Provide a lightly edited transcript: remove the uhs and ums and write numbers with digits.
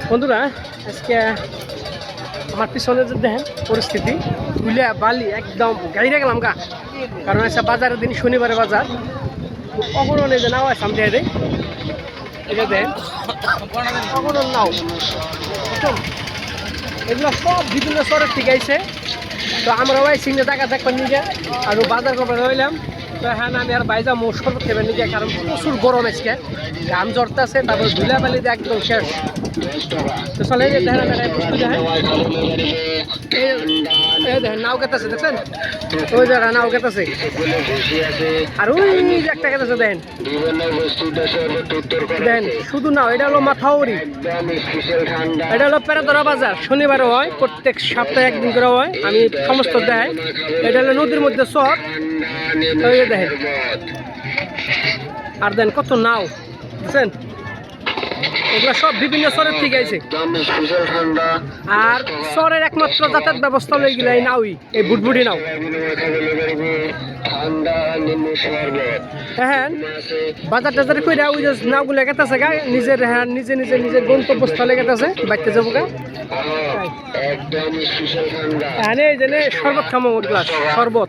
বন্ধুরা আজকে আমার পিছনে যে দেখেন পরিস্থিতি তুলে বালি একদম গাড়িয়ে গেলাম গা, কারণ আজকে বাজারের দিন শনিবারে বাজার অগণনে যে নাও আছে সামনে এটা দেখেন অগণন নাও এগুলো সব বিভিন্ন শহরের থেকে আইছে। তো আমরা ওই সিংহে জায়গা দেখবার নিয়ে আর বাজার করবার রইলাম। তো হ্যাঁ আমি আর বাইজা মোট শরবত খেবেন নিয়ে, কারণ প্রচুর গরম আজকে, ঘাম ঝরতে আছে, তারপর ধুলা বালি দিয়ে একদম শেষ। তো চলে দেখেন দেখেন নাও কেতাছে, দেখছেন ওই জায়গা নাও কেতাছে, আর ওই যে একটা কেতাছে দেখেন দেখেন শুধু নাও। এটা হলো মাথাউরি, এটা হলো পেরাদরা বাজার, শনিবারে হয়, প্রত্যেক সপ্তাহে একদিন করে হয়। আমি সমস্ত দেখাই। এটা হলো নদীর মধ্যে শহর, দেখেন আর দেন কত নাও, বুঝছেন এগুলো সব বিভিন্ন শহরের থেকে আছে। আর শহরের একমাত্র যাতায়াত ব্যবস্থা হলো এইগুলো, এই নাওই, এই বুটবুটি নাও। হ্যাঁ বাজার টাজার করে ওই যে নাওগুলো গেতেছে গা নিজের, হ্যাঁ নিজে নিজে নিজের গন্তব্যস্থলে গেতেছে, বাইতে যাবো গা। হ্যাঁ এই যে শরবত খামো, গ্লাস শরবত।